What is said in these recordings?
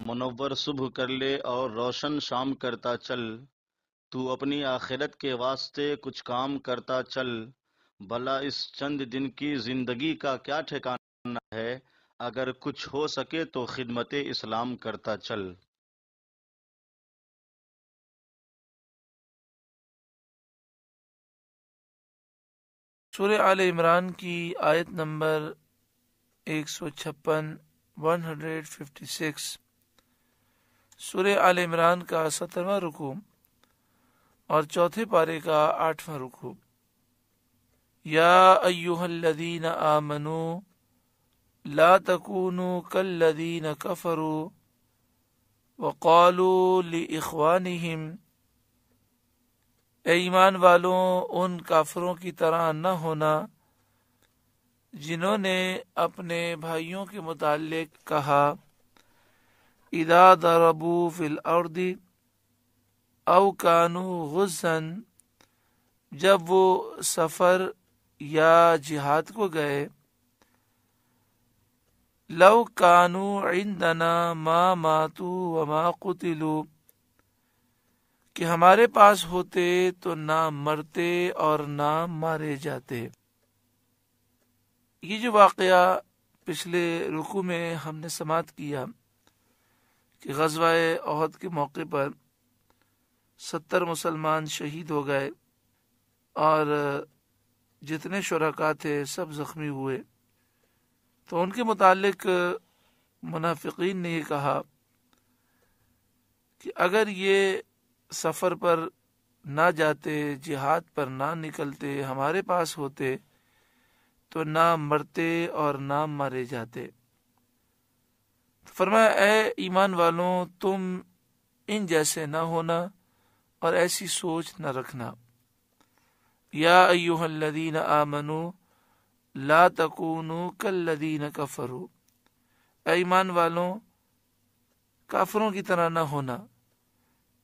منور صبح کر لے اور روشن شام کرتا چل، تو اپنی آخرت کے واسطے کچھ کام کرتا چل، بھلا اس چند دن کی زندگی کا کیا ٹھکانہ ہے، اگر کچھ ہو سکے تو خدمت اسلام کرتا چل۔ سورہ آل عمران کی آیت نمبر 156 156۔ سورہ آل عمران کا 17واں رکوع اور چوتھے پارے کا 8واں رکوع۔ یا ایھا الذین آمنوا لا تکونوا کالذین کفروا وقالوا لاخوانہم، اے ایمان والوں ان کافروں کی طرح نہ ہونا جنہوں نے اپنے بھائیوں کے متعلق کہا اذا ضربوا فی الارض او کانوا غزا، جب وہ سفر یا جہاد کو گئے، لو کانوا عندنا ما ماتوا وما قتلوا، کہ ہمارے پاس ہوتے تو نہ مرتے اور نہ مارے جاتے۔ یہ جو واقعہ پچھلے رکوع میں ہم نے سماعت کیا کہ غزوہ احد کے موقع پر 70 مسلمان شہید ہو گئے اور جتنے شرکاء تھے سب زخمی ہوئے، تو ان کے متعلق منافقین نے یہ کہا کہ اگر یہ سفر پر نہ جاتے، جہاد پر نہ نکلتے، ہمارے پاس ہوتے تو نہ مرتے اور نہ مارے جاتے۔ تو فرمایا اے ایمان والوں تم ان جیسے نہ ہونا اور ایسی سوچ نہ رکھنا۔ یا ایھا الذین آمنوا لا تکونوا کالذین کفروا، اے ایمان والوں کافروں کی طرح نہ ہونا،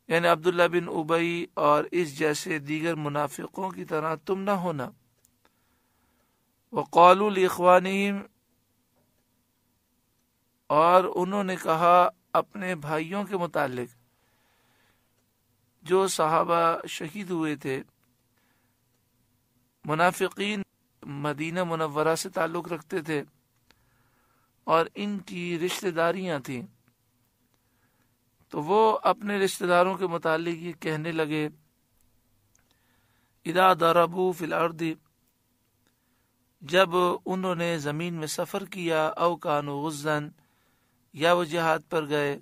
یعنی عبداللہ بن ابی اور اس جیسے دیگر منافقوں کی طرح تم نہ ہونا۔ وقالوا لاخوانہم، اور انہوں نے کہا اپنے بھائیوں کے متعلق جو صحابہ شہید ہوئے تھے۔ منافقین مدینہ منورہ سے تعلق رکھتے تھے اور ان کی رشتہ داریاں تھیں، تو وہ اپنے رشتہ داروں کے متعلق یہ کہنے لگے اذا ضربوا فی الارض، جب انہوں نے زمین میں سفر کیا، او کانوا غزا، یا وہ جہاد پر گئے،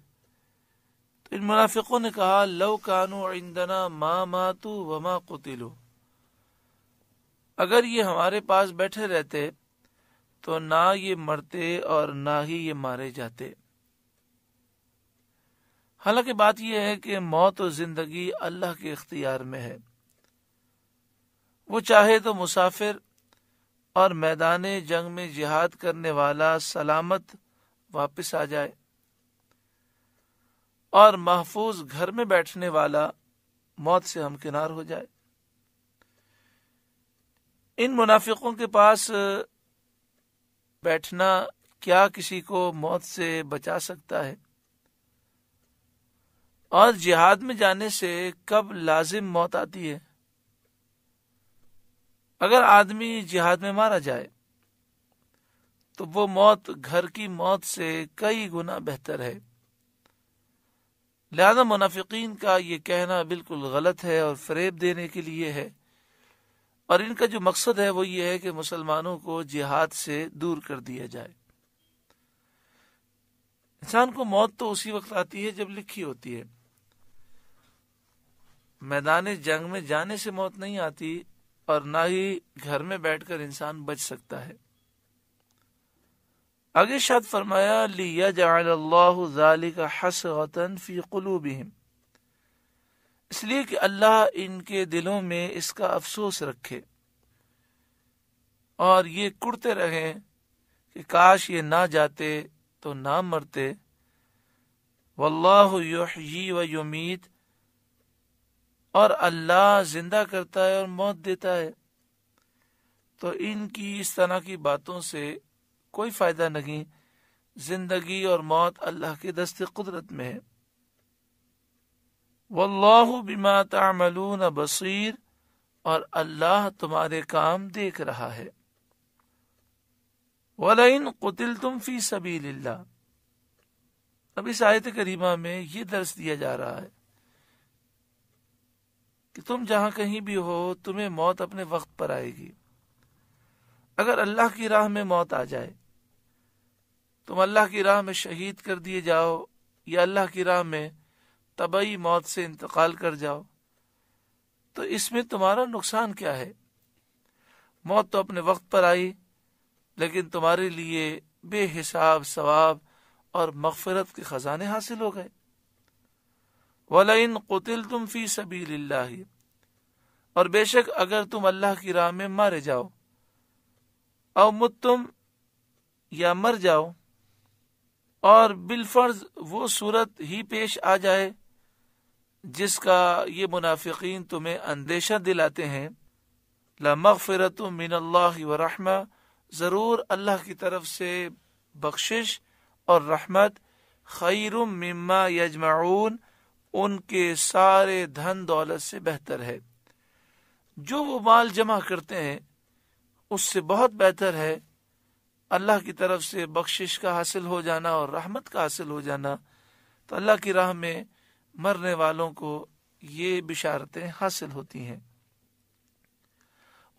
تو ان منافقوں نے کہا لو کانوا عندنا ما ماتوا وما قتلوا، اگر یہ ہمارے پاس بیٹھے رہتے تو نہ یہ مرتے اور نہ ہی یہ مارے جاتے۔ حالانکہ بات یہ ہے کہ موت و زندگی اللہ کے اختیار میں ہے، وہ چاہے تو مسافر اور میدان جنگ میں جہاد کرنے والا سلامت واپس آ جائے، اور محفوظ گھر میں بیٹھنے والا موت سے ہمکنار ہو جائے۔ ان منافقوں کے پاس بیٹھنا کیا کسی کو موت سے بچا سکتا ہے؟ اور جہاد میں جانے سے کب لازم موت آتی ہے؟ اگر آدمی جہاد میں مارا جائے تو وہ موت گھر کی موت سے کئی گنا بہتر ہے۔ لہذا منافقین کا یہ کہنا بالکل غلط ہے اور فریب دینے کے لیے ہے، اور ان کا جو مقصد ہے وہ یہ ہے کہ مسلمانوں کو جہاد سے دور کر دیا جائے۔ انسان کو موت تو اسی وقت آتی ہے جب لکھی ہوتی ہے، میدان جنگ میں جانے سے موت نہیں آتی، اور نہ ہی گھر میں بیٹھ کر انسان بچ سکتا ہے۔ آگے ارشاد فرمایا لِيَجْعَلَ اللَّهُ ذَلِكَ حَسْرَةً فِي قُلُوبِهِمْ، اس لیے کہ اللہ ان کے دلوں میں اس کا افسوس رکھے اور یہ کڑتے رہیں کہ کاش یہ نہ جاتے تو نہ مرتے۔ واللہ یحیی و یمیت، اور اللہ زندہ کرتا ہے اور موت دیتا ہے۔ تو ان کی اس طرح کی باتوں سے کوئی فائدہ نہیں زندگی اور موت اللہ کے دست قدرت میں ہے۔ واللہ بما تعملون بصیر، اور اللہ تمہارے کام دیکھ رہا ہے۔ وَلَئِن قُتِلْتُمْ فِي سَبِيلِ اللَّهِ، اب اس آیت کریمہ میں یہ درس دیا جا رہا ہے کہ تم جہاں کہیں بھی ہو تمہیں موت اپنے وقت پر آئے گی۔ اگر اللہ کی راہ میں موت آ جائے، تم اللہ کی راہ میں شہید کر دیے جاؤ یا اللہ کی راہ میں طبعی موت سے انتقال کر جاؤ، تو اس میں تمہارا نقصان کیا ہے؟ موت تو اپنے وقت پر آئی، لیکن تمہارے لیے بے حساب ثواب اور مغفرت کے خزانے حاصل ہو گئے۔ وَلَئِن قُتِلْتُمْ فِي سَبِيلِ اللَّهِ، اور بے شک اگر تم اللہ کی راہ میں مارے جاؤ، او متم، یا مر جاؤ، اور بالفرض وہ صورت ہی پیش آ جائے جس کا یہ منافقین تمہیں اندیشہ دلاتے ہیں، لَمَغْفِرَةٌ مِّنَ اللَّهِ وَرَحْمَةٌ، ضرور اللہ کی طرف سے بخشش اور رحمت، خیر مما یجمعون، ان کے سارے دھن دولت سے بہتر ہے۔ جو وہ مال جمع کرتے ہیں اس سے بہت بہتر ہے اللہ کی طرف سے بخشش کا حاصل ہو جانا اور رحمت کا حاصل ہو جانا۔ تو اللہ کی راہ میں مرنے والوں کو یہ بشارتیں حاصل ہوتی ہیں۔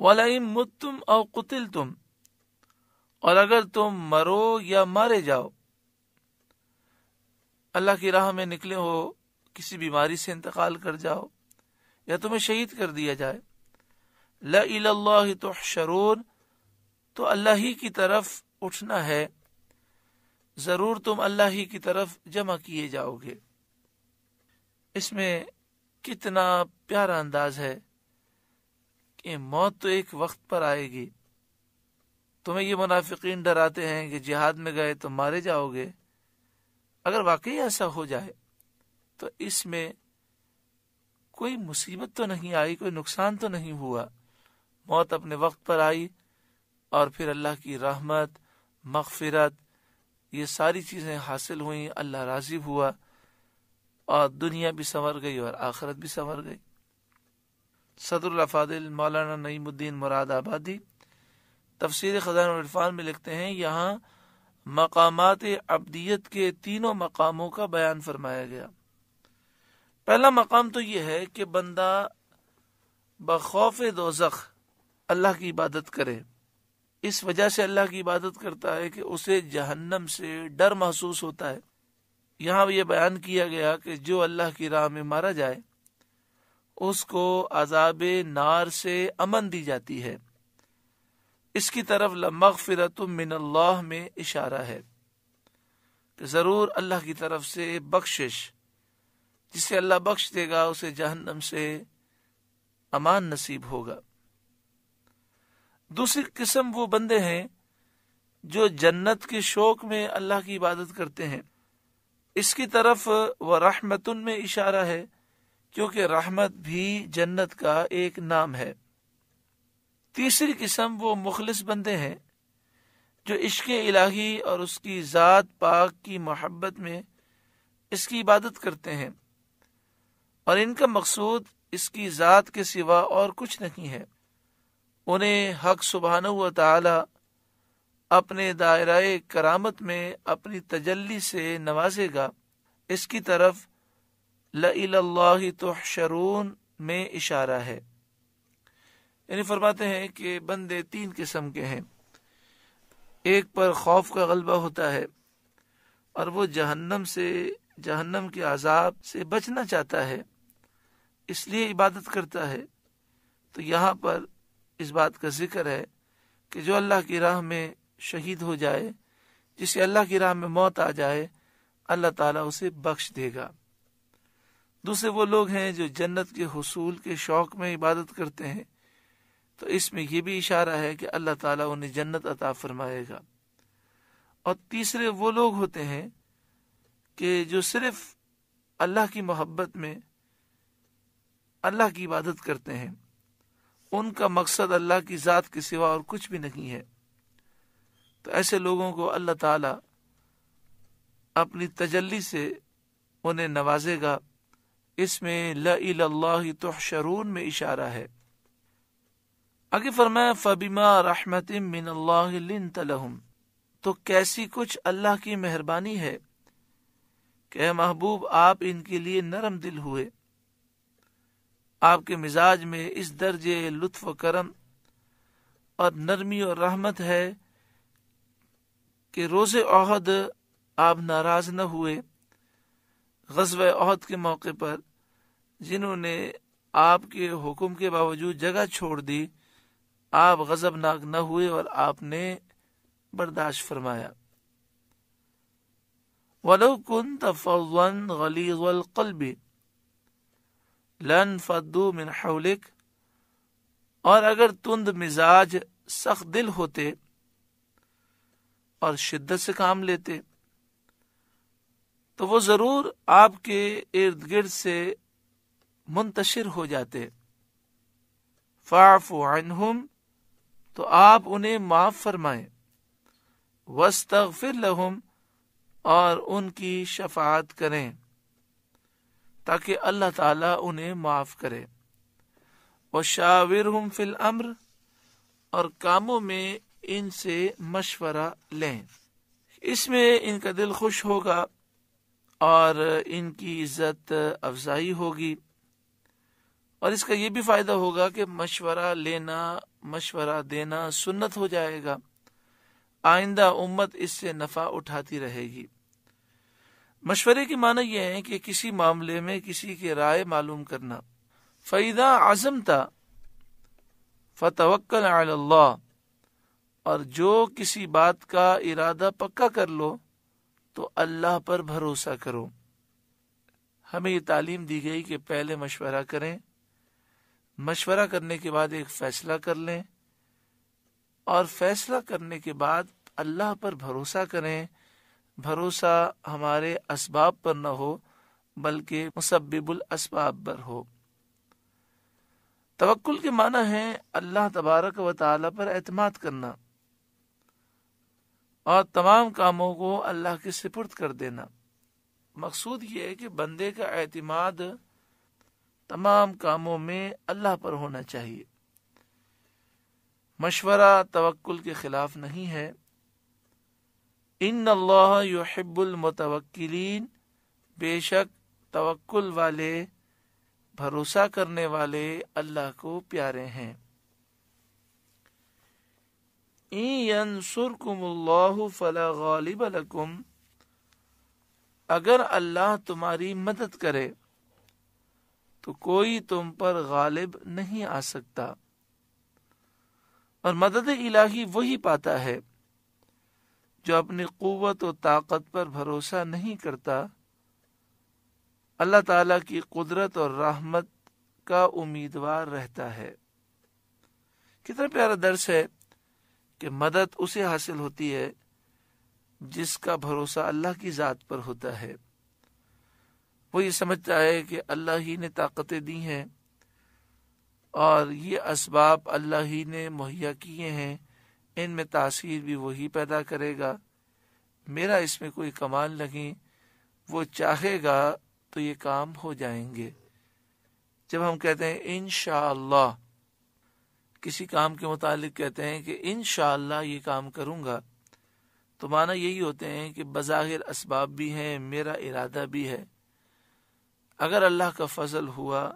وَلَئِن مُتُّمْ أَوْ قُتِلْتُمْ، اور اگر تم مرو یا مارے جاؤ، اللہ کی راہ میں نکلے ہو، کسی بیماری سے انتقال کر جاؤ یا تمہیں شہید کر دیا جائے، لَإِلَى اللَّهِ تُحْشَرُونَ، تو اللہ ہی کی طرف اٹھنا ہے، ضرور تم اللہ ہی کی طرف جمع کیے جاؤ گے۔ اس میں کتنا پیارا انداز ہے کہ موت تو ایک وقت پر آئے گی۔ تمہیں یہ منافقین ڈراتے ہیں کہ جہاد میں گئے تو مارے جاؤ گے۔ اگر واقعی ایسا ہو جائے تو اس میں کوئی مصیبت تو نہیں آئی، کوئی نقصان تو نہیں ہوا، موت اپنے وقت پر آئی، اور پھر اللہ کی رحمت، مغفرت، یہ ساری چیزیں حاصل ہوئیں، اللہ راضی ہوا، اور دنیا بھی سنور گئی اور آخرت بھی سنور گئی۔ صدر الافاضل مولانا نعیم الدین مراد آبادی تفسیر خزائن العرفان میں لکھتے ہیں، یہاں مقامات عبدیت کے تینوں مقاموں کا بیان فرمایا گیا۔ پہلا مقام تو یہ ہے کہ بندہ بخوف دوزخ اللہ کی عبادت کرے۔ اس وجہ سے اللہ کی عبادت کرتا ہے کہ اسے جہنم سے ڈر محسوس ہوتا ہے۔ یہاں یہ بیان کیا گیا کہ جو اللہ کی راہ میں مارا جائے اس کو عذاب نار سے امن دی جاتی ہے۔ اس کی طرف لمغفرۃ من اللہ میں اشارہ ہے کہ ضرور اللہ کی طرف سے بخشش، جسے اللہ بخش دے گا اسے جہنم سے امان نصیب ہوگا۔ دوسری قسم وہ بندے ہیں جو جنت کے شوق میں اللہ کی عبادت کرتے ہیں۔ اس کی طرف وہ رحمتن میں اشارہ ہے، کیونکہ رحمت بھی جنت کا ایک نام ہے۔ تیسری قسم وہ مخلص بندے ہیں جو عشق الہی اور اس کی ذات پاک کی محبت میں اس کی عبادت کرتے ہیں، اور ان کا مقصود اس کی ذات کے سوا اور کچھ نہیں ہے۔ انہیں حق سبحانہ و تعالی اپنے دائرہ کرامت میں اپنی تجلی سے نوازے گا۔ اس کی طرف لَإِلَى اللَّهِ تُحْشَرُونَ میں اشارہ ہے۔ یعنی فرماتے ہیں کہ بندے تین قسم کے ہیں۔ ایک پر خوف کا غلبہ ہوتا ہے اور وہ جہنم کے عذاب سے بچنا چاہتا ہے، اس لیے عبادت کرتا ہے۔ تو یہاں پر اس بات کا ذکر ہے کہ جو اللہ کی راہ میں شہید ہو جائے، جسے اللہ کی راہ میں موت آ جائے، اللہ تعالیٰ اسے بخش دے گا۔ دوسرے وہ لوگ ہیں جو جنت کے حصول کے شوق میں عبادت کرتے ہیں، تو اس میں یہ بھی اشارہ ہے کہ اللہ تعالیٰ انہیں جنت عطا فرمائے گا۔ اور تیسرے وہ لوگ ہوتے ہیں کہ جو صرف اللہ کی محبت میں اللہ کی عبادت کرتے ہیں، ان کا مقصد اللہ کی ذات کے سوا اور کچھ بھی نہیں ہے۔ تو ایسے لوگوں کو اللہ تعالیٰ اپنی تجلی سے انہیں نوازے گا۔ اس میں لَإِلَى اللَّهِ تُحْشَرُونَ میں اشارہ ہے۔ آگے فرمایا فَبِمَا رَحْمَةٍ مِّنَ اللَّهِ لِنْتَ لَهُمْ، تو کیسی کچھ اللہ کی مہربانی ہے کہ اے محبوب آپ ان کے لیے نرم دل ہوئے۔ آپ کے مزاج میں اس درجے لطف و کرم اور نرمی اور رحمت ہے کہ روز احد آپ ناراض نہ ہوئے۔ غزوہ احد کے موقع پر جنہوں نے آپ کے حکم کے باوجود جگہ چھوڑ دی، آپ غضبناک نہ ہوئے اور آپ نے برداشت فرمایا۔ وَلَوْ كُنْتَ فَظًّا غَلِيظَ الْقَلْبِ لَانفَضُّوا مِنْ حَوْلِكَ، اور اگر تند مزاج سخت دل ہوتے اور شدت سے کام لیتے تو وہ ضرور آپ کے ارد گرد سے منتشر ہو جاتے۔ فَاعْفُ عَنْهُمْ، تو آپ انہیں معاف فرمائیں۔ وَاسْتَغْفِرْ لَهُمْ، اور ان کی شفاعت کریں تاکہ اللہ تعالیٰ انہیں معاف کرے۔ وَشَاوِرْهُمْ فِي الْأَمْرِ، اور کاموں میں ان سے مشورہ لیں۔ اس میں ان کا دل خوش ہوگا اور ان کی عزت افزائی ہوگی، اور اس کا یہ بھی فائدہ ہوگا کہ مشورہ لینا، مشورہ دینا سنت ہو جائے گا۔ آئندہ امت اس سے نفع اٹھاتی رہے گی۔ مشورے کی معنی یہ ہے کہ کسی معاملے میں کسی کی رائے معلوم کرنا۔ فَإِذَا عَزَمْتَ فَتَوَكَّلْ عَلَى اللَّهِ، اور جو کسی بات کا ارادہ پکا کر لو تو اللہ پر بھروسہ کرو۔ ہمیں یہ تعلیم دی گئی کہ پہلے مشورہ کریں، مشورہ کرنے کے بعد ایک فیصلہ کر لیں، اور فیصلہ کرنے کے بعد اللہ پر بھروسہ کریں۔ بھروسہ ہمارے اسباب پر نہ ہو بلکہ مسبب الاسباب پر ہو۔ توکل کے معنی ہے اللہ تبارک و تعالی پر اعتماد کرنا اور تمام کاموں کو اللہ کے سپرد کر دینا۔ مقصود یہ ہے کہ بندے کا اعتماد تمام کاموں میں اللہ پر ہونا چاہیے۔ مشورہ توکل کے خلاف نہیں ہے۔ ان اللہ یحب المتوکلین، بے شک توکل والے، بھروسہ کرنے والے اللہ کو پیارے ہیں۔ ان ینصرکم اللہ فلا غالب لکم، اگر اللہ تمہاری مدد کرے تو کوئی تم پر غالب نہیں آ سکتا، اور مدد الہی وہی پاتا ہے جو اپنی قوت و طاقت پر بھروسہ نہیں کرتا، اللہ تعالیٰ کی قدرت اور رحمت کا امیدوار رہتا ہے۔ کتنا پیارا درس ہے کہ مدد اسے حاصل ہوتی ہے جس کا بھروسہ اللہ کی ذات پر ہوتا ہے۔ وہ یہ سمجھتا ہے کہ اللہ ہی نے طاقتیں دی ہیں اور یہ اسباب اللہ ہی نے مہیا کیے ہیں، ان میں تاثیر بھی وہی پیدا کرے گا، میرا اس میں کوئی کمال نہیں، وہ چاہے گا تو یہ کام ہو جائیں گے۔ جب ہم کہتے ہیں انشاءاللہ، کسی کام کے متعلق کہتے ہیں کہ انشاءاللہ یہ کام کروں گا، تو معنی یہی ہوتے ہیں کہ بظاہر اسباب بھی ہیں، میرا ارادہ بھی ہے، اگر اللہ کا فضل ہوا،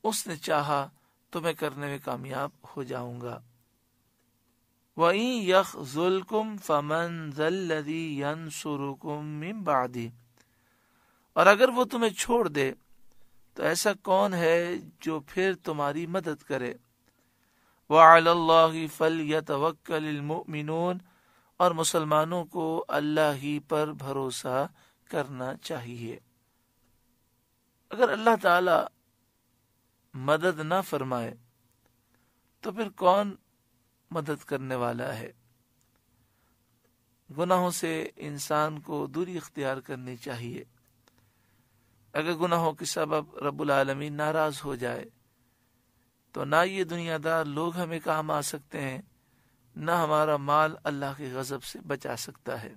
اس نے چاہا تو میں کرنے میں کامیاب ہو جاؤں گا۔ وَإِن يَخْذُلْكُمْ فَمَنْ ذَا الَّذِي يَنْصُرُكُمْ مِنْ بَعْدِهِ، اور اگر وہ تمہیں چھوڑ دے تو ایسا کون ہے جو پھر تمہاری مدد کرے۔ وَعَلَى اللَّهِ فَلْيَتَوَكَّلِ الْمُؤْمِنُونَ، اور مسلمانوں کو اللہ ہی پر بھروسہ کرنا چاہیے۔ اگر اللہ تعالی مدد نہ فرمائے تو پھر کون مدد کرنے والا ہے؟ گناہوں سے انسان کو دوری اختیار کرنی چاہیے۔ اگر گناہوں کے سبب رب العالمین ناراض ہو جائے تو نہ یہ دنیا دار لوگ ہمیں کام آ سکتے ہیں، نہ ہمارا مال اللہ کے غضب سے بچا سکتا ہے۔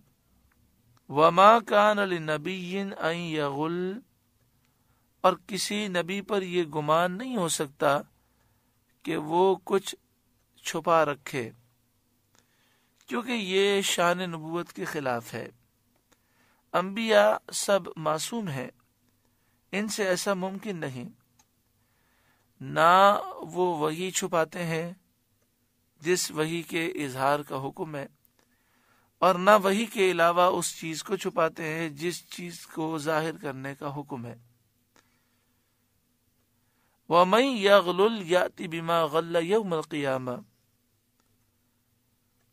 وما کان لنبی ان یغل، اور کسی نبی پر یہ گمان نہیں ہو سکتا کہ وہ کچھ چھپا رکھے، کیونکہ یہ شان نبوت کے خلاف ہے۔ انبیاء سب معصوم ہیں، ان سے ایسا ممکن نہیں۔ نہ وہ وحی چھپاتے ہیں جس وحی کے اظہار کا حکم ہے، اور نہ وحی کے علاوہ اس چیز کو چھپاتے ہیں جس چیز کو ظاہر کرنے کا حکم ہے۔ وَمَن يَغْلُلْ يَأْتِ بِمَا غَلَّ يَوْمَ الْقِيَامَةِ،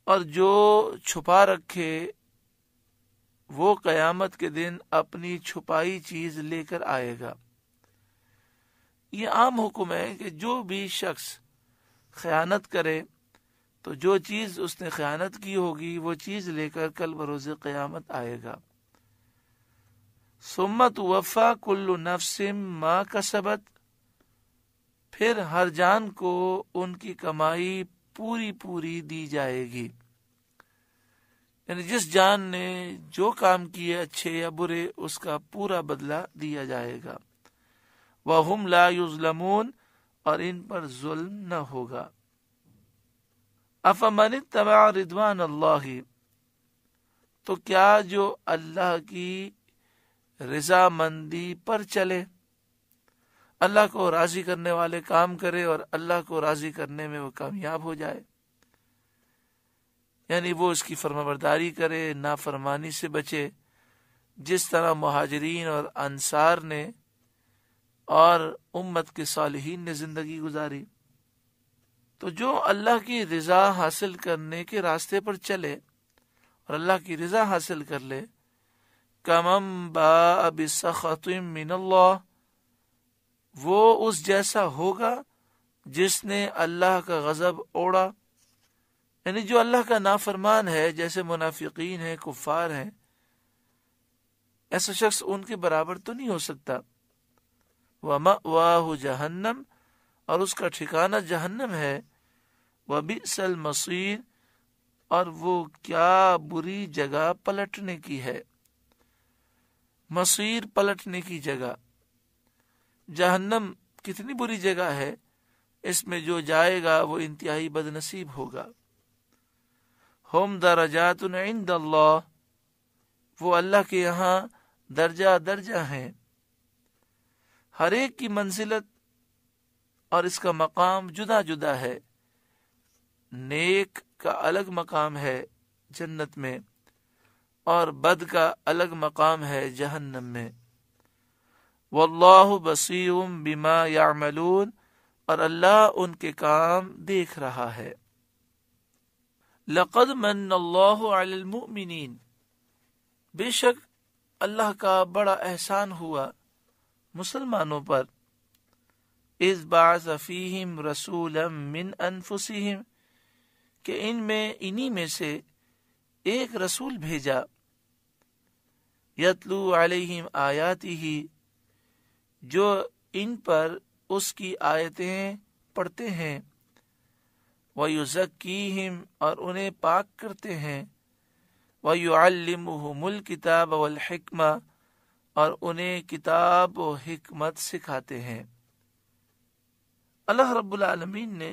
اور جو چھپا رکھے وہ قیامت کے دن اپنی چھپائی چیز لے کر آئے گا۔ یہ عام حکم ہے کہ جو بھی شخص خیانت کرے تو جو چیز اس نے خیانت کی ہوگی وہ چیز لے کر کل بروز قیامت آئے گا۔ ثُمَّ تُوَفَّى كُلُّ نَفْسٍ مَا كَسَبَتْ، پھر ہر جان کو ان کی کمائی پوری پوری دی جائے گی، یعنی جس جان نے جو کام کیے اچھے یا برے اس کا پورا بدلہ دیا جائے گا۔ وَهُمْ لَا يُظْلَمُونَ، اور ان پر ظلم نہ ہوگا۔ أَفَمَنِ اتَّبَعَ رِضْوَانَ اللَّهِ، تو کیا جو اللہ کی رضا مندی پر چلے، اللہ کو راضی کرنے والے کام کرے اور اللہ کو راضی کرنے میں وہ کامیاب ہو جائے، یعنی وہ اس کی فرمانبرداری کرے، نافرمانی سے بچے، جس طرح مہاجرین اور انصار نے اور امت کے صالحین نے زندگی گزاری۔ تو جو اللہ کی رضا حاصل کرنے کے راستے پر چلے اور اللہ کی رضا حاصل کر لے، کمم باء بسخط من اللہ، وہ اس جیسا ہوگا جس نے اللہ کا غضب اوڑا، یعنی جو اللہ کا نافرمان ہے، جیسے منافقین ہیں، کفار ہیں، ایسا شخص ان کے برابر تو نہیں ہو سکتا۔ وَمَأْوَاهُ جہنم، اور اس کا ٹھکانہ جہنم ہے۔ وَبِئْسَ الْمَصِيرُ، اور وہ کیا بری جگہ پلٹنے کی ہے۔ مصیر پلٹنے کی جگہ، جہنم کتنی بری جگہ ہے، اس میں جو جائے گا وہ انتہائی بد نصیب ہوگا۔ ہم درجات عند اللہ، وہ اللہ کے یہاں درجہ درجہ ہیں، ہر ایک کی منزلت اور اس کا مقام جدا جدا ہے۔ نیک کا الگ مقام ہے جنت میں، اور بد کا الگ مقام ہے جہنم میں۔ واللہ بصیر بما یعملون، اور اللہ ان کے کام دیکھ رہا ہے۔ لقد من اللہ علی المؤمنین، بے شک اللہ کا بڑا احسان ہوا مسلمانوں پر، اذ بعث فیہم رسولا من انفسہم، کہ انہی میں سے ایک رسول بھیجا، یتلو علیہم آیاتہ، جو ان پر اس کی آیتیں پڑھتے ہیں، وَيُزَكِّيهِمْ، اور انہیں پاک کرتے ہیں، وَيُعَلِّمُهُمُ الْكِتَابَ وَالْحِكْمَةَ، اور انہیں کتاب و حکمت سکھاتے ہیں۔ اللہ رب العالمین نے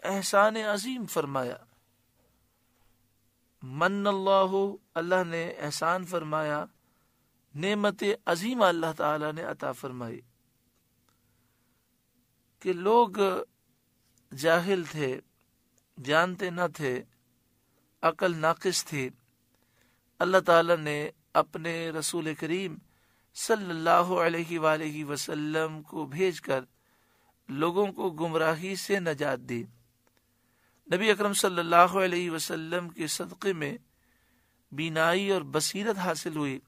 احسان عظیم فرمایا۔ من اللہ، اللہ نے احسان فرمایا، نعمت عظیم اللہ تعالی نے عطا فرمائی، کہ لوگ جاہل تھے، جانتے نہ تھے، عقل ناقص تھی۔ اللہ تعالی نے اپنے رسول کریم صلی اللہ علیہ وآلہ وسلم کو بھیج کر لوگوں کو گمراہی سے نجات دی۔ نبی اکرم صلی اللہ علیہ وسلم کے صدقے میں بینائی اور بصیرت حاصل ہوئی،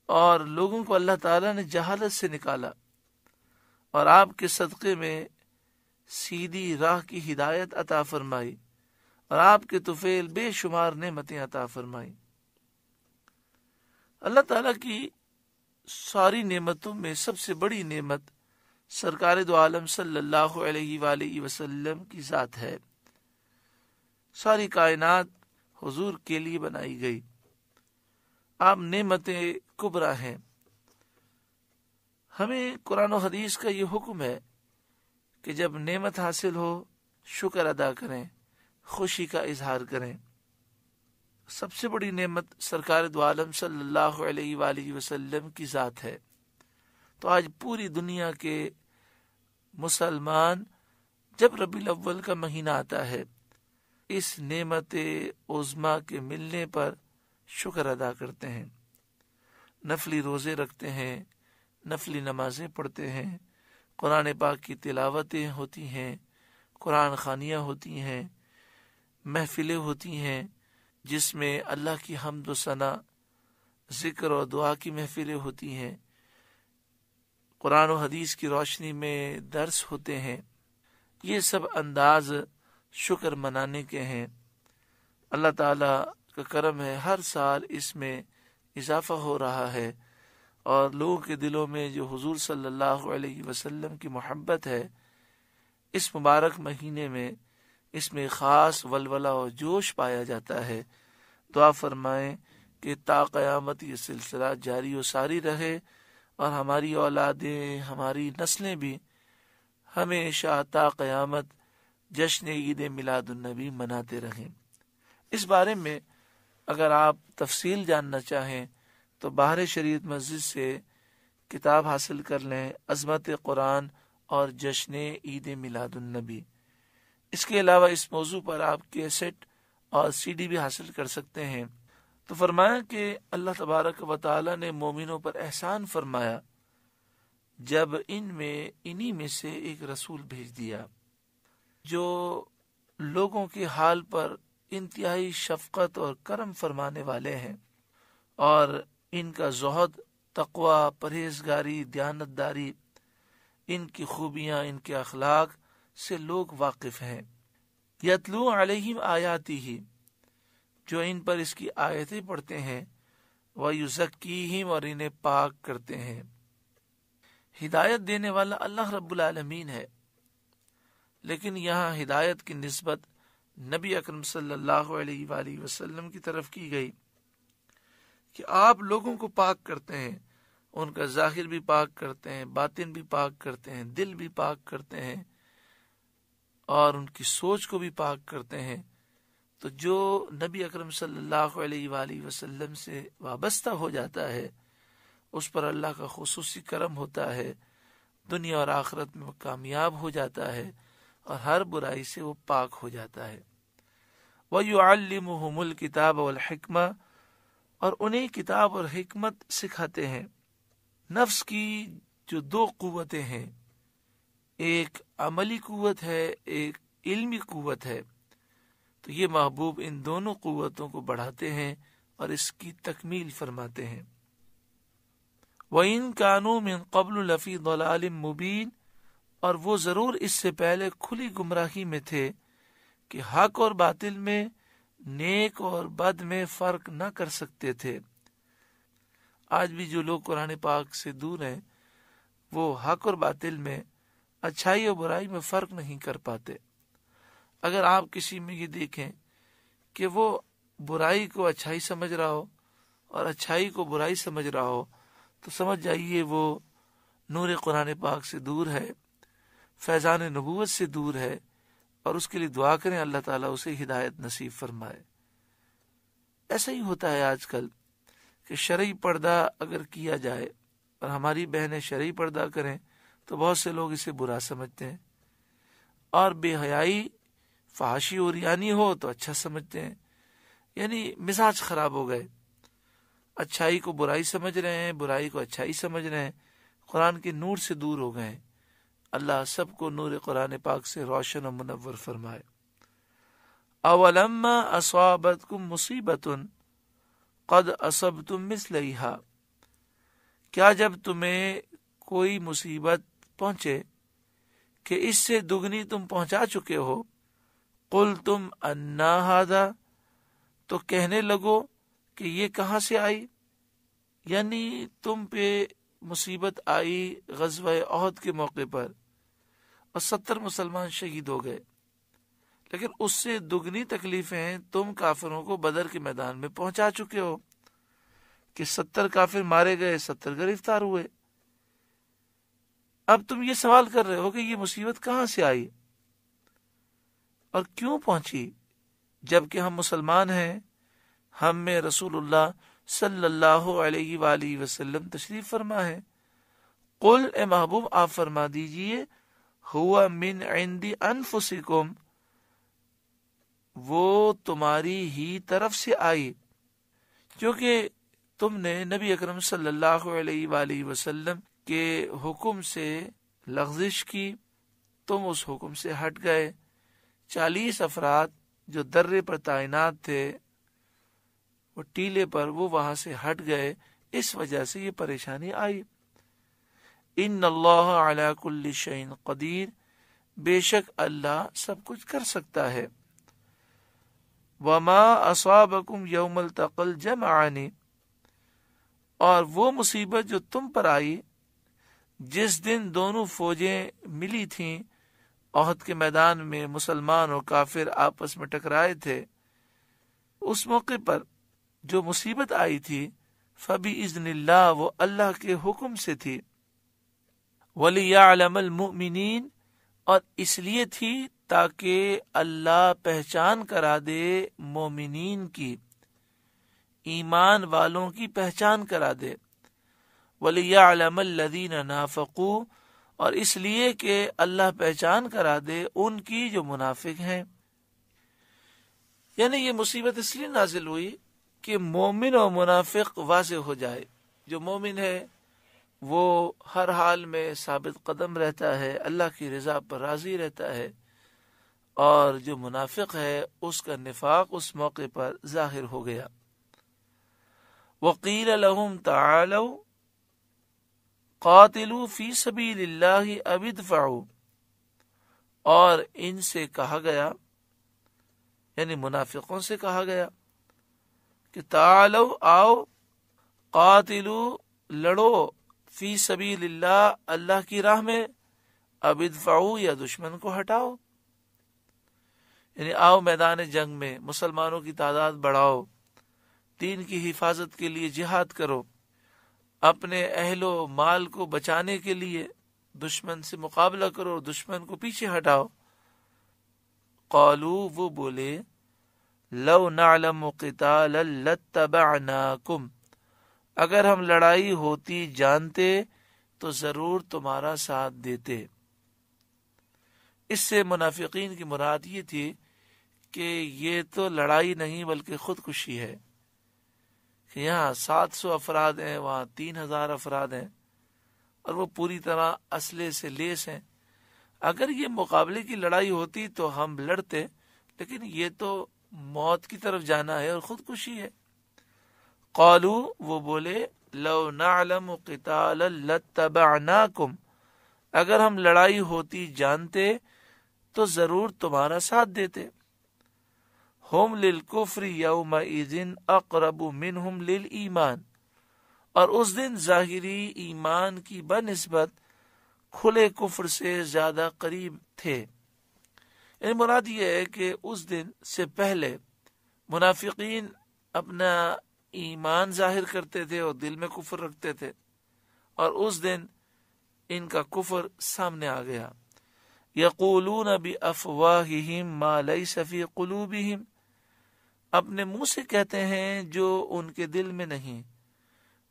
اور لوگوں کو اللہ تعالیٰ نے جہالت سے نکالا، اور آپ کے صدقے میں سیدھی راہ کی ہدایت عطا فرمائی، اور آپ کے طفیل بے شمار نعمتیں عطا فرمائی۔ اللہ تعالیٰ کی ساری نعمتوں میں سب سے بڑی نعمت سرکار دو عالم صلی اللہ علیہ وآلہ وسلم کی ذات ہے۔ ساری کائنات حضور کے لیے بنائی گئی، آپ نعمت کبریٰ ہیں۔ ہمیں قرآن و حدیث کا یہ حکم ہے کہ جب نعمت حاصل ہو شکر ادا کریں، خوشی کا اظہار کریں۔ سب سے بڑی نعمت سرکار دو عالم صلی اللہ علیہ وآلہ وسلم کی ذات ہے۔ تو آج پوری دنیا کے مسلمان جب ربیع الاول کا مہینہ آتا ہے، اس نعمت عظمیٰ کے ملنے پر شکر ادا کرتے ہیں، نفلی روزے رکھتے ہیں، نفلی نمازیں پڑھتے ہیں، قرآن پاک کی تلاوتیں ہوتی ہیں، قرآن خوانیاں ہوتی ہیں، محفلیں ہوتی ہیں جس میں اللہ کی حمد و ثنا، ذکر و دعا کی محفلیں ہوتی ہیں، قرآن و حدیث کی روشنی میں درس ہوتے ہیں۔ یہ سب انداز شکر منانے کے ہیں۔ اللہ تعالیٰ کا کرم ہے، ہر سال اس میں اضافہ ہو رہا ہے، اور لوگوں کے دلوں میں جو حضور صلی اللہ علیہ وسلم کی محبت ہے، اس مبارک مہینے میں اس میں خاص ولولہ و جوش پایا جاتا ہے۔ دعا فرمائیں کہ تا قیامت یہ سلسلہ جاری و ساری رہے، اور ہماری اولادیں، ہماری نسلیں بھی ہمیشہ تا قیامت جشن عید میلاد النبی مناتے رہیں۔ اس بارے میں اگر آپ تفصیل جاننا چاہیں تو باہر شریعت مسجد سے کتاب حاصل کر لیں، عظمت قرآن اور جشن عید میلاد النبی۔ اس کے علاوہ اس موضوع پر آپ کیسٹ اور سی ڈی بھی حاصل کر سکتے ہیں۔ تو فرمایا کہ اللہ تبارک و تعالی نے مومنوں پر احسان فرمایا جب انہی میں سے ایک رسول بھیج دیا جو لوگوں کے حال پر انتہائی شفقت اور کرم فرمانے والے ہیں، اور ان کا زہد، تقوی، پرہیزگاری، دیانتداری، ان کی خوبیاں، ان کے اخلاق سے لوگ واقف ہیں۔ یتلو علیہم آیاتہ، جو ان پر اس کی آیتیں پڑھتے ہیں، ویزکیہم، اور انہیں پاک کرتے ہیں۔ ہدایت دینے والا اللہ رب العالمین ہے، لیکن یہاں ہدایت کی نسبت نبی اکرم صلی اللہ علیہ وآلہ وسلم کی طرف کی گئی کہ آپ لوگوں کو پاک کرتے ہیں، ان کا ظاہر بھی پاک کرتے ہیں، باطن بھی پاک کرتے ہیں، دل بھی پاک کرتے ہیں، اور ان کی سوچ کو بھی پاک کرتے ہیں۔ تو جو نبی اکرم صلی اللہ علیہ وآلہ وسلم سے وابستہ ہو جاتا ہے، اس پر اللہ کا خصوصی کرم ہوتا ہے، دنیا اور آخرت میں وہ کامیاب ہو جاتا ہے، اور ہر برائی سے وہ پاک ہو جاتا ہے۔ وَيُعَلِّمُهُمُ الْكِتَابَ وَالْحِكْمَةَ، اور انہیں کتاب اور حکمت سکھاتے ہیں۔ نفس کی جو دو قوتیں ہیں، ایک عملی قوت ہے، ایک علمی قوت ہے، تو یہ محبوب ان دونوں قوتوں کو بڑھاتے ہیں اور اس کی تکمیل فرماتے ہیں۔ وَإِن كَانُوا مِن قَبْلُ لَفِي ضَلَالٍ مُبِينٍ، اور وہ ضرور اس سے پہلے کھلی گمراہی میں تھے کہ حق اور باطل میں، نیک اور بد میں فرق نہ کر سکتے تھے۔ آج بھی جو لوگ قرآن پاک سے دور ہیں، وہ حق اور باطل میں، اچھائی اور برائی میں فرق نہیں کر پاتے۔ اگر آپ کسی میں یہ دیکھیں کہ وہ برائی کو اچھائی سمجھ رہا ہو اور اچھائی کو برائی سمجھ رہا ہو، تو سمجھ جائیے وہ نور قرآن پاک سے دور ہے، فیضان نبوت سے دور ہے، اور اس کے لیے دعا کریں اللہ تعالیٰ اسے ہدایت نصیب فرمائے۔ ایسا ہی ہوتا ہے آج کل کہ شرعی پردہ اگر کیا جائے اور ہماری بہنیں شرعی پردہ کریں تو بہت سے لوگ اسے برا سمجھتے ہیں، اور بے حیائی، فحاشی اور ریانی ہو تو اچھا سمجھتے ہیں۔ یعنی مزاج خراب ہو گئے، اچھائی کو برائی سمجھ رہے ہیں، برائی کو اچھائی سمجھ رہے ہیں، قرآن کے نور سے دور ہو گئے ہیں۔ اللہ سب کو نور قرآن پاک سے روشن و منور فرمائے۔ اولما اصابتکم مصیبۃ قد اصبتم مثلیہا، کیا جب تمہیں کوئی مصیبت پہنچے کہ اس سے دگنی تم پہنچا چکے ہو، قلتم انا ھذا، تو کہنے لگو کہ یہ کہاں سے آئی؟ یعنی تم پہ مصیبت آئی غزوہ احد کے موقع پر اور 70 مسلمان شہید ہو گئے، لیکن اس سے دگنی تکلیفیں تم کافروں کو بدر کے میدان میں پہنچا چکے ہو۔ کہ 70 کافر مارے گئے، 70 گرفتار ہوئے۔ اب تم یہ سوال کر رہے ہو کہ یہ مصیبت کہاں سے آئی اور کیوں پہنچی، جبکہ ہم مسلمان ہیں، ہم میں رسول اللہ صلی اللہ علیہ وآلہ وسلم تشریف فرما ہے۔ قل، اے محبوب آپ فرما دیجئے، ہوا من عند انفسکم، وہ تمہاری ہی طرف سے آئی، کیونکہ تم نے نبی اکرم صلی اللہ علیہ وآلہ وسلم کے حکم سے لغزش کی، تم اس حکم سے ہٹ گئے۔ 40 افراد جو درے پر تعینات تھے، وہ ٹیلے پر، وہ وہاں سے ہٹ گئے، اس وجہ سے یہ پریشانی آئی۔ ان اللہ علی کل شیء قدیر، بے شک اللہ سب کچھ کر سکتا ہے۔ وما اصابکم یوم التقى الجمعان، اور وہ مصیبت جو تم پر آئی جس دن دونوں فوجیں ملی تھیں احد کے میدان میں، مسلمان اور کافر آپس میں ٹکرائے تھے، اس موقع پر جو مصیبت آئی تھی، فبإذن اللہ، وہ اللہ کے حکم سے تھی، وَلِيَعْلَمَ الْمُؤْمِنِينَ، اور اس لیے تھی تاکہ اللہ پہچان کرا دے مومنین کی، ایمان والوں کی پہچان کرا دے، وَلِيَعْلَمَ الَّذِينَ نَافَقُوا، اور اس لیے کہ اللہ پہچان کرا دے ان کی جو منافق ہیں۔ یعنی یہ مصیبت اس لیے نازل ہوئی کہ مومن اور منافق واضح ہو جائے۔ جو مومن ہے وہ ہر حال میں ثابت قدم رہتا ہے، اللہ کی رضا پر راضی رہتا ہے، اور جو منافق ہے اس کا نفاق اس موقع پر ظاہر ہو گیا۔ وَقِيلَ لَهُمْ تَعَالَوْا قَاتِلُوا فِي سَبِيلِ اللَّهِ أَوِ ادْفَعُوا، اور ان سے کہا گیا، یعنی منافقوں سے کہا گیا کہ تعالو، آؤ، قاتلوا، لڑو، فی سبیل اللہ، اللہ کی راہ میں، اب ادفعوا، یا دشمن کو ہٹاؤ، یعنی آؤ میدان جنگ میں، مسلمانوں کی تعداد بڑھاؤ، دین کی حفاظت کے لیے جہاد کرو، اپنے اہل و مال کو بچانے کے لیے دشمن سے مقابلہ کرو، دشمن کو پیچھے ہٹاؤ۔ قالوا، وہ بولے، لو نعلم قتالا لاتبعناکم، اگر ہم لڑائی ہوتی جانتے تو ضرور تمہارا ساتھ دیتے۔ اس سے منافقین کی مراد یہ تھی کہ یہ تو لڑائی نہیں بلکہ خودکشی ہے، کہ یہاں 700 افراد ہیں، وہاں 3000 افراد ہیں، اور وہ پوری طرح اسلحے سے لیس ہیں۔ اگر یہ مقابلے کی لڑائی ہوتی تو ہم لڑتے، لیکن یہ تو موت کی طرف جانا ہے اور خودکشی ہے۔ قالوا، وہ بولے، لو نعلم قتالا لاتبعناکم، اگر ہم لڑائی ہوتی جانتے تو ضرور تمہارا ساتھ دیتے۔ ہم للکفر یومئذ اقرب منہم للایمان، اور اس دن ظاہری ایمان کی بنسبت کھلے کفر سے زیادہ قریب تھے۔ یعنی مراد یہ ہے کہ اس دن سے پہلے منافقین اپنا ایمان ظاہر کرتے تھے اور دل میں کفر رکھتے تھے، اور اس دن ان کا کفر سامنے آ گیا۔ یقولون بافواہہم ما لیس فی قلوبہم، اپنے منہ سے کہتے ہیں جو ان کے دل میں نہیں،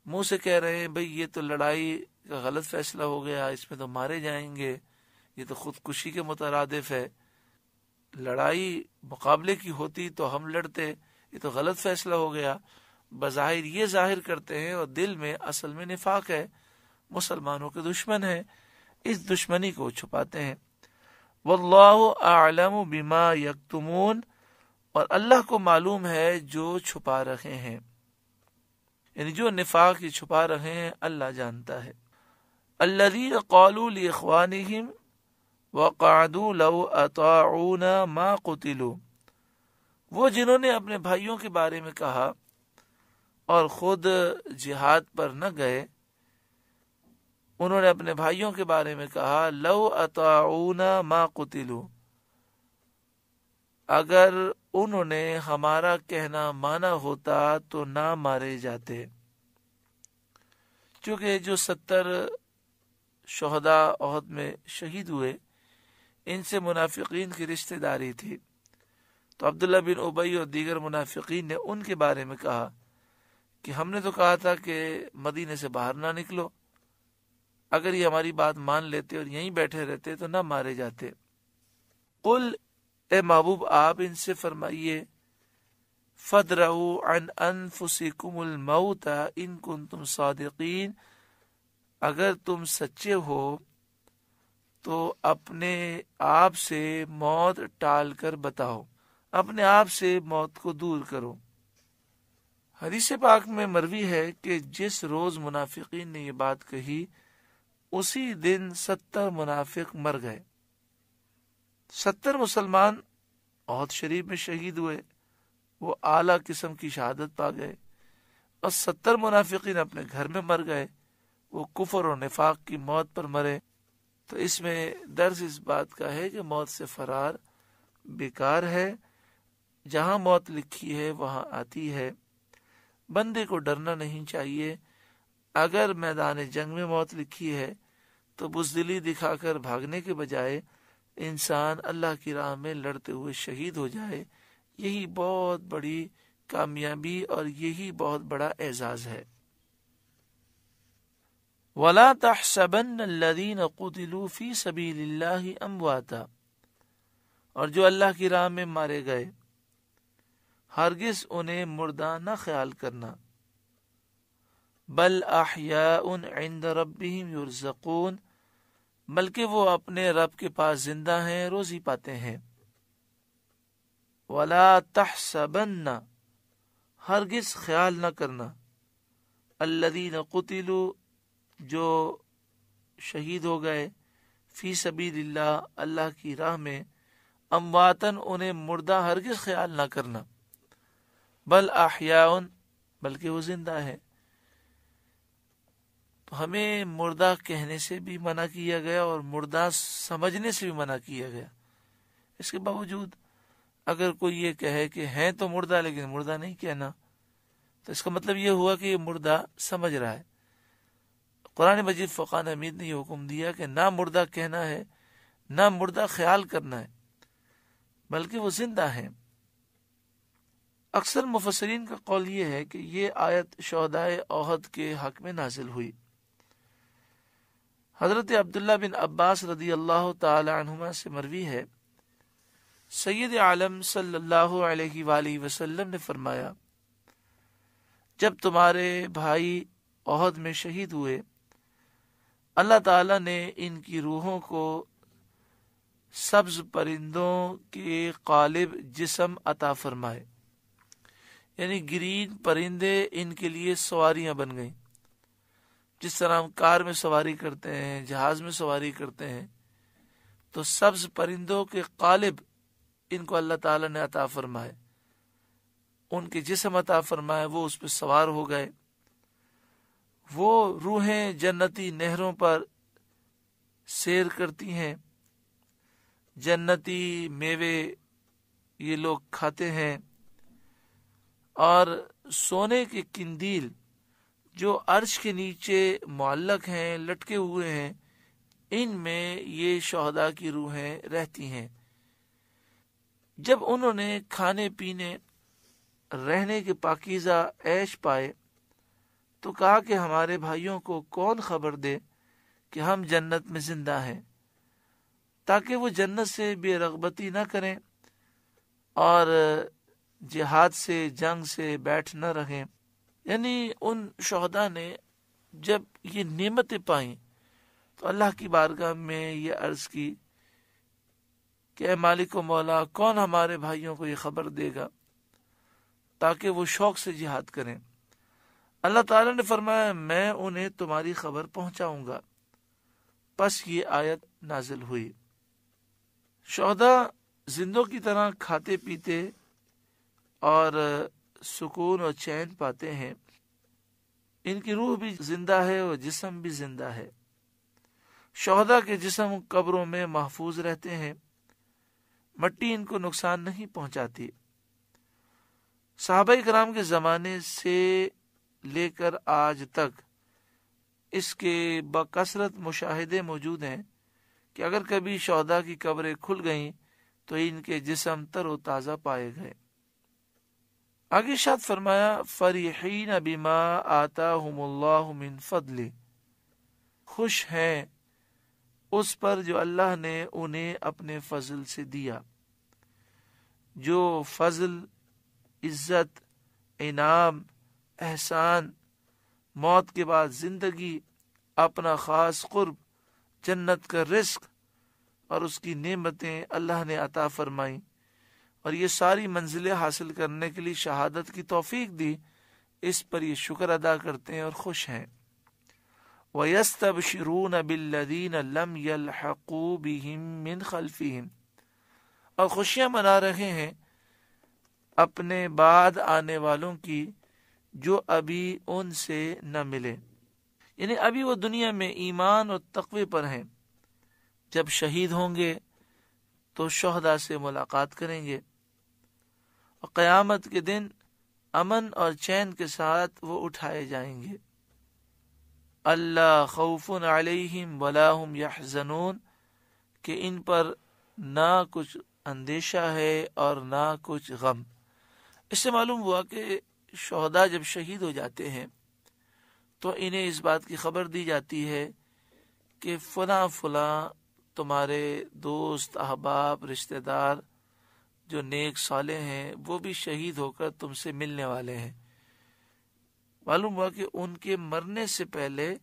منہ سے کہہ رہے ہیں بھئی یہ تو لڑائی کا غلط فیصلہ ہو گیا، اس میں تو مارے جائیں گے، یہ تو خودکشی کے مترادف ہے، لڑائی مقابلے کی ہوتی تو ہم لڑتے، یہ تو غلط فیصلہ ہو گیا۔ بظاہر یہ ظاہر کرتے ہیں اور دل میں اصل میں نفاق ہے، مسلمانوں کے دشمن ہیں، اس دشمنی کو چھپاتے ہیں۔ واللہ اعلم بما یکتمون، اور اللہ کو معلوم ہے جو چھپا رہے ہیں، یعنی جو نفاق یہ چھپا رہے ہیں اللہ جانتا ہے۔ الذین قالوا لاخوانہم وقعدوا لو اطاعونا ما قتلوا، وہ جنہوں نے اپنے بھائیوں کے بارے میں کہا اور خود جہاد پر نہ گئے، انہوں نے اپنے بھائیوں کے بارے میں کہا لو اطاعونا ما قتلوا، اگر انہوں نے ہمارا کہنا مانا ہوتا تو نہ مارے جاتے۔ چونکہ جو 70 شہداء احد میں شہید ہوئے ان سے منافقین کی رشتہ داری تھی، تو عبداللہ بن ابی اور دیگر منافقین نے ان کے بارے میں کہا کہ ہم نے تو کہا تھا کہ مدینے سے باہر نہ نکلو، اگر یہ ہماری بات مان لیتے اور یہیں بیٹھے رہتے تو نہ مارے جاتے۔ قل، اے محبوب آپ ان سے فرمائیے، فَادْرَؤُوا عَنْ أَنفُسِكُمُ الْمَوْتَ إِن كُنتُمْ صَادِقِينَ، اگر تم سچے ہو تو اپنے آپ سے موت ٹال کر بتاؤ، اپنے آپ سے موت کو دور کرو۔ حدیث پاک میں مروی ہے کہ جس روز منافقین نے یہ بات کہی اسی دن 70 منافق مر گئے۔ 70 مسلمان احد شریف میں شہید ہوئے، وہ اعلیٰ قسم کی شہادت پا گئے، اور 70 منافقین اپنے گھر میں مر گئے، وہ کفر اور نفاق کی موت پر مرے۔ تو اس میں درس اس بات کا ہے کہ موت سے فرار بیکار ہے، جہاں موت لکھی ہے وہاں آتی ہے، بندے کو ڈرنا نہیں چاہیے۔ اگر میدان جنگ میں موت لکھی ہے تو بزدلی دکھا کر بھاگنے کے بجائے انسان اللہ کی راہ میں لڑتے ہوئے شہید ہو جائے، یہی بہت بڑی کامیابی اور یہی بہت بڑا اعزاز ہے۔ وَلَا تَحْسَبَنَّ الَّذِينَ قُتِلُوا فِي سَبِيلِ اللَّهِ أَمْوَاتًا، اور جو اللہ کی راہ میں مارے گئے ہرگز انہیں مردہ نہ خیال کرنا، بل احیاء عند ربهم یرزقون، بلکہ وہ اپنے رب کے پاس زندہ ہیں، روزی پاتے ہیں۔ ولا تحسبن، ہرگز خیال نہ کرنا، الذین قتلوا، جو شہید ہو گئے، فی سبیل اللہ، اللہ کی راہ میں، امواتن، انہیں مردہ ہرگز خیال نہ کرنا، بل احیاء، بلکہ وہ زندہ ہے۔ تو ہمیں مردہ کہنے سے بھی منع کیا گیا اور مردہ سمجھنے سے بھی منع کیا گیا۔ اس کے باوجود اگر کوئی یہ کہے کہ ہیں تو مردہ لیکن مردہ نہیں کہنا، تو اس کا مطلب یہ ہوا کہ یہ مردہ سمجھ رہا ہے۔ قرآن مجید فقان حمید نے یہ حکم دیا کہ نہ مردہ کہنا ہے نہ مردہ خیال کرنا ہے، بلکہ وہ زندہ ہیں۔ اکثر مفسرین کا قول یہ ہے کہ یہ آیت شہدائے احد کے حق میں نازل ہوئی۔ حضرت عبداللہ بن عباس رضی اللہ تعالی عنہما سے مروی ہے، سید عالم صلی اللہ علیہ وآلہ وسلم نے فرمایا، جب تمہارے بھائی احد میں شہید ہوئے، اللہ تعالی نے ان کی روحوں کو سبز پرندوں کے قالب جسم عطا فرمائے، یعنی گرین پرندے ان کے لیے سواریاں بن گئیں۔ جس طرح ہم کار میں سواری کرتے ہیں، جہاز میں سواری کرتے ہیں، تو سبز پرندوں کے قالب ان کو اللہ تعالی نے عطا فرمائے، ان کے جسم عطا فرمائے، وہ اس پہ سوار ہو گئے۔ وہ روحیں جنتی نہروں پر سیر کرتی ہیں، جنتی میوے یہ لوگ کھاتے ہیں، اور سونے کے قندیل جو عرش کے نیچے معلق ہیں، لٹکے ہوئے ہیں، ان میں یہ شہداء کی روحیں رہتی ہیں۔ جب انہوں نے کھانے پینے رہنے کے پاکیزہ عیش پائے تو کہا کہ ہمارے بھائیوں کو کون خبر دے کہ ہم جنت میں زندہ ہیں، تاکہ وہ جنت سے بے رغبتی نہ کریں اور جہاد سے، جنگ سے بیٹھ نہ رہیں۔ یعنی ان شہداء نے جب یہ نعمتیں پائیں تو اللہ کی بارگاہ میں یہ عرض کی کہ اے مالک و مولا، کون ہمارے بھائیوں کو یہ خبر دے گا تاکہ وہ شوق سے جہاد کریں۔ اللہ تعالیٰ نے فرمایا، میں انہیں تمہاری خبر پہنچاؤں گا۔ پس یہ آیت نازل ہوئی۔ شہداء زندوں کی طرح کھاتے پیتے اور سکون اور چین پاتے ہیں، ان کی روح بھی زندہ ہے اور جسم بھی زندہ ہے۔ شہداء کے جسم قبروں میں محفوظ رہتے ہیں، مٹی ان کو نقصان نہیں پہنچاتی۔ صحابہ کرام کے زمانے سے لے کر آج تک اس کے بکثرت مشاہدے موجود ہیں کہ اگر کبھی شہداء کی قبریں کھل گئیں تو ان کے جسم تر و تازہ پائے گئے۔ آگے ارشاد فرمایا فریحین بما آتاہم اللہ من فضل، خوش ہیں اس پر جو اللہ نے انہیں اپنے فضل سے دیا۔ جو فضل، عزت، انعام، احسان، موت کے بعد زندگی، اپنا خاص قرب، جنت کا رزق اور اس کی نعمتیں اللہ نے عطا فرمائیں، اور یہ ساری منزلیں حاصل کرنے کے لیے شہادت کی توفیق دی، اس پر یہ شکر ادا کرتے ہیں اور خوش ہیں۔ وَيَسْتَبْشِرُونَ بِالَّذِينَ لَمْ يَلْحَقُوا بِهِمْ مِنْ خَلْفِهِمْ، اور خوشیاں منا رہے ہیں اپنے بعد آنے والوں کی جو ابھی ان سے نہ ملے، یعنی ابھی وہ دنیا میں ایمان اور تقوی پر ہیں، جب شہید ہوں گے تو شہداء سے ملاقات کریں گے اور قیامت کے دن امن اور چین کے ساتھ وہ اٹھائے جائیں گے۔ اللہ خوف علیہم ولا هم یحزنون، کہ ان پر نہ کچھ اندیشہ ہے اور نہ کچھ غم۔ اس سے معلوم ہوا کہ شہداء جب شہید ہو جاتے ہیں تو انہیں اس بات کی خبر دی جاتی ہے کہ فلاں فلاں تمہارے دوست، احباب، رشتہ دار جو نیک صالح ہیں وہ بھی شہید ہو کر تم سے ملنے والے ہیں۔ معلوم ہوا کہ ان کے مرنے سے پہلے،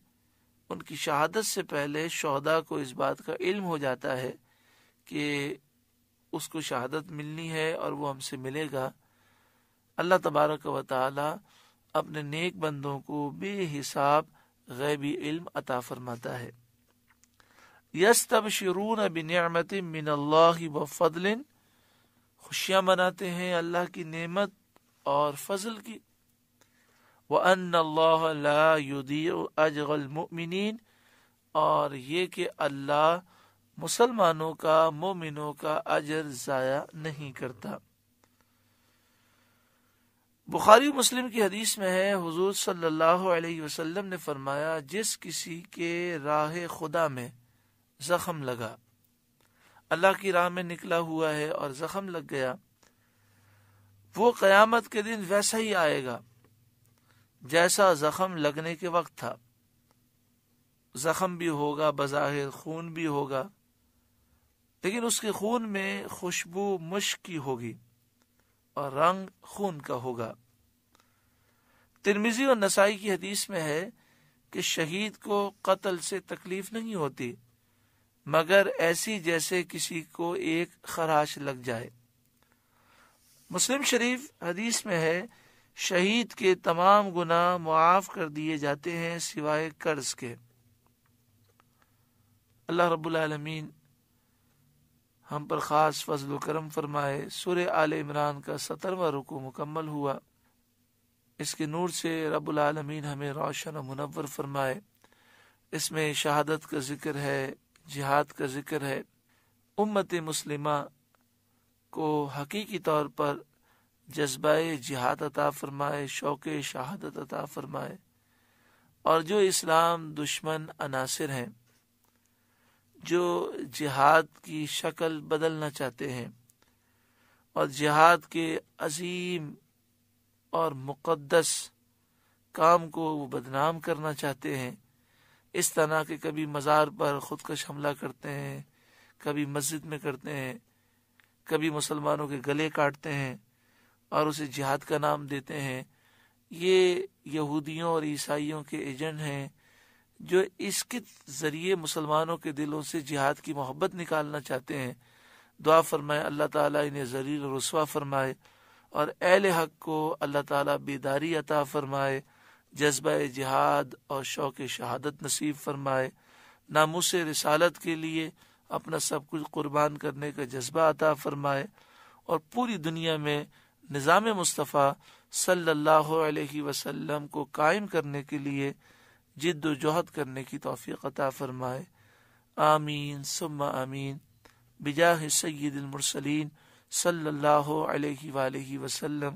ان کی شہادت سے پہلے شہداء کو اس بات کا علم ہو جاتا ہے کہ اس کو شہادت ملنی ہے اور وہ ہم سے ملے گا۔ اللہ تبارک و تعالی اپنے نیک بندوں کو بے حساب غیبی علم عطا فرماتا ہے۔ یستبشرون بنعمت من اللہ وفضل، خوشیاں مناتے ہیں اللہ کی نعمت اور فضل کی۔ وَأَنَّ اللَّهَ لَا يُضِيعُ أَجْرَ الْمُؤْمِنِينَ، اور یہ کہ اللہ مسلمانوں کا، مومنوں کا اجر ضائع نہیں کرتا۔ بخاری مسلم کی حدیث میں ہے، حضور صلی اللہ علیہ وسلم نے فرمایا جس کسی کے راہ خدا میں زخم لگا، اللہ کی راہ میں نکلا ہوا ہے اور زخم لگ گیا، وہ قیامت کے دن ویسا ہی آئے گا جیسا زخم لگنے کے وقت تھا۔ زخم بھی ہوگا، بظاہر خون بھی ہوگا، لیکن اس کے خون میں خوشبو مشک کی ہوگی اور رنگ خون کا ہوگا۔ ترمذی اور نسائی کی حدیث میں ہے کہ شہید کو قتل سے تکلیف نہیں ہوتی مگر ایسی جیسے کسی کو ایک خراش لگ جائے۔ مسلم شریف حدیث میں ہے شہید کے تمام گناہ معاف کر دیے جاتے ہیں سوائے قرض کے۔ اللہ رب العالمین ہم پر خاص فضل و کرم فرمائے۔ سورہ آل عمران کا 17واں رکوع مکمل ہوا، اس کے نور سے رب العالمین ہمیں روشن و منور فرمائے۔ اس میں شہادت کا ذکر ہے، جہاد کا ذکر ہے۔ امت مسلمہ کو حقیقی طور پر جذبہ جہاد عطا فرمائے، شوق شہادت عطا فرمائے، اور جو اسلام دشمن عناصر ہیں جو جہاد کی شکل بدلنا چاہتے ہیں اور جہاد کے عظیم اور مقدس کام کو وہ بدنام کرنا چاہتے ہیں، اس طرح کہ کبھی مزار پر خودکش حملہ کرتے ہیں، کبھی مسجد میں کرتے ہیں، کبھی مسلمانوں کے گلے کاٹتے ہیں اور اسے جہاد کا نام دیتے ہیں، یہ یہودیوں اور عیسائیوں کے ایجنٹ ہیں جو اس کے ذریعے مسلمانوں کے دلوں سے جہاد کی محبت نکالنا چاہتے ہیں۔ دعا فرمائے اللہ تعالیٰ انہیں ذلیل و رسوا فرمائے اور اہل حق کو اللہ تعالیٰ بیداری عطا فرمائے، جذبہ جہاد اور شوق شہادت نصیب فرمائے، ناموس رسالت کے لیے اپنا سب کچھ قربان کرنے کا جذبہ عطا فرمائے، اور پوری دنیا میں نظام مصطفیٰ صلی اللہ علیہ وسلم کو قائم کرنے کے لیے جد و جہد کرنے کی توفیق عطا فرمائے۔ آمین ثم آمین بجاہ سید المرسلین صلی اللہ علیہ وآلہ وسلم۔